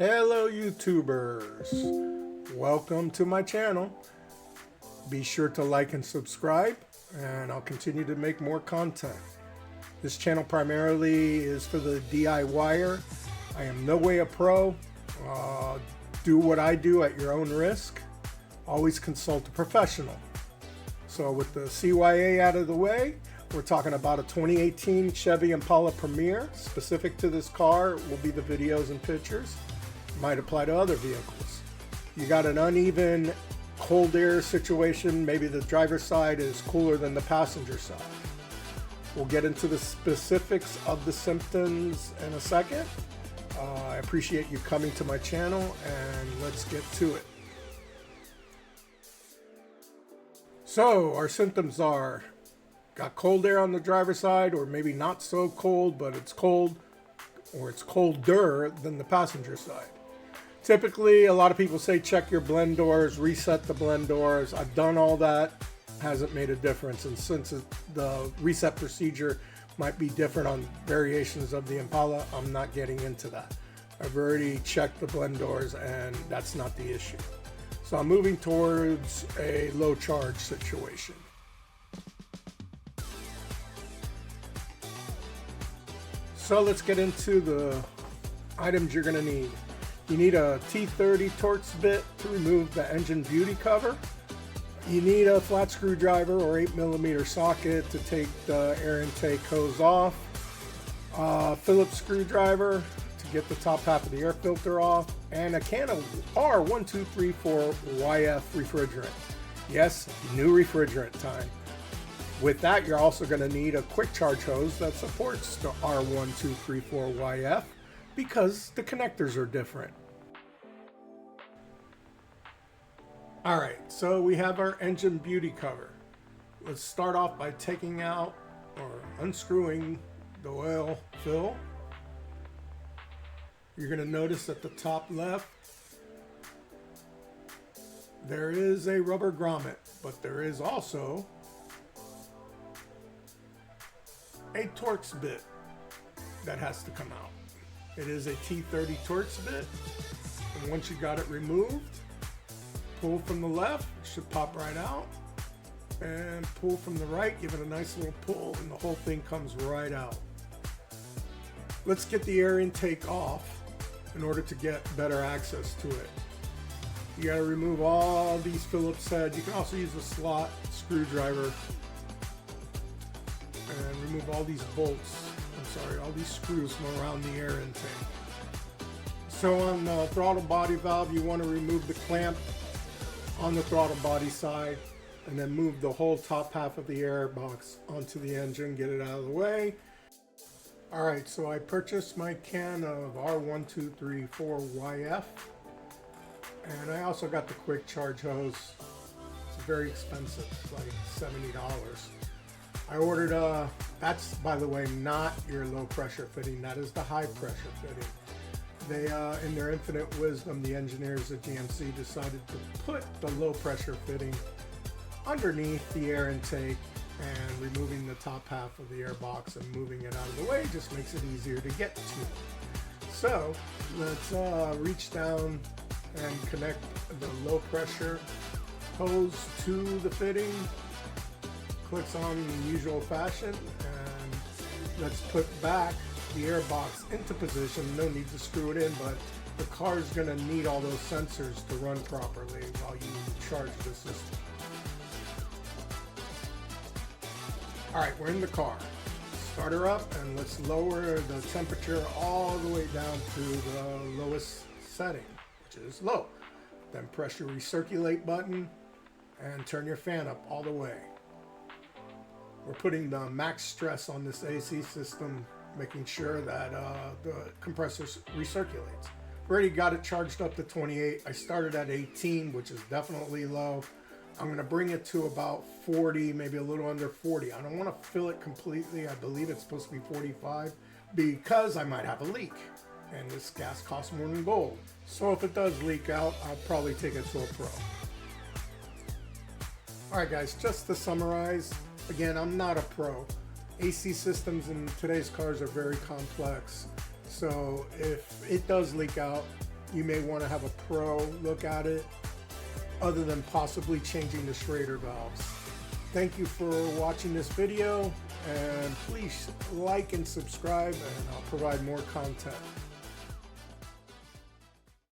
Hello YouTubers, welcome to my channel. Be sure to like and subscribe, and I'll continue to make more content. This channel primarily is for the DIYer. I am no way a pro. Do what I do at your own risk. Always consult a professional. So with the CYA out of the way, we're talking about a 2018 Chevy Impala Premier. Specific to this car will be the videos and pictures. Might apply to other vehicles. You got an uneven cold air situation. Maybe the driver's side is cooler than the passenger side. We'll get into the specifics of the symptoms in a second. I appreciate you coming to my channel, and let's get to it. So our symptoms are got cold air on the driver's side, or maybe not so cold, but it's cold, or it's colder than the passenger side. Typically, a lot of people say check your blend doors, reset the blend doors. I've done all that, hasn't made a difference. And since the reset procedure might be different on variations of the Impala, I'm not getting into that. I've already checked the blend doors, and that's not the issue. So I'm moving towards a low charge situation. So let's get into the items you're going to need. You need a T30 Torx bit to remove the engine beauty cover. You need a flat screwdriver or 8mm socket to take the air intake hose off. Phillips screwdriver to get the top half of the air filter off. And a can of R1234YF refrigerant. Yes, new refrigerant time. With that, you're also going to need a quick charge hose that supports the R1234YF because the connectors are different. Alright, so we have our engine beauty cover. Let's start off by taking out or unscrewing the oil fill. You're going to notice at the top left there is a rubber grommet, but there is also a Torx bit that has to come out. It is a T30 Torx bit, and once you got it removed, pull from the left, it should pop right out, and pull from the right, give it a nice little pull, and the whole thing comes right out. Let's get the air intake off in order to get better access to it. You got to remove all these Phillips heads. You can also use a slot screwdriver and remove all these bolts, all these screws from around the air intake. So on the throttle body valve, you want to remove the clamp on the throttle body side and then move the whole top half of the air box onto the engine, get it out of the way. Alright, so I purchased my can of R1234YF, and I also got the quick charge hose. It's very expensive, it's like $70. I ordered that's by the way not your low pressure fitting, that is the high pressure fitting. They, in their infinite wisdom, the engineers at GMC decided to put the low pressure fitting underneath the air intake, and removing the top half of the air box and moving it out of the way just makes it easier to get to. So let's reach down and connect the low pressure hose to the fitting. Clicks on in the usual fashion, and let's put back the air box into position. No need to screw it in, but the car is going to need all those sensors to run properly while you charge the system. Alright, we're in the car. Start her up, and let's lower the temperature all the way down to the lowest setting, which is low. Then press your recirculate button and turn your fan up all the way. We're putting the max stress on this AC system, making sure that the compressor recirculates. Already got it charged up to 28. I started at 18, which is definitely low. I'm going to bring it to about 40, maybe a little under 40. I don't want to fill it completely. I believe it's supposed to be 45 because I might have a leak, and this gas costs more than gold. So if it does leak out, I'll probably take it to a pro. Alright guys, just to summarize, again, I'm not a pro. AC systems in today's cars are very complex. So if it does leak out, you may want to have a pro look at it, other than possibly changing the Schrader valves. Thank you for watching this video, and please like and subscribe, and I'll provide more content.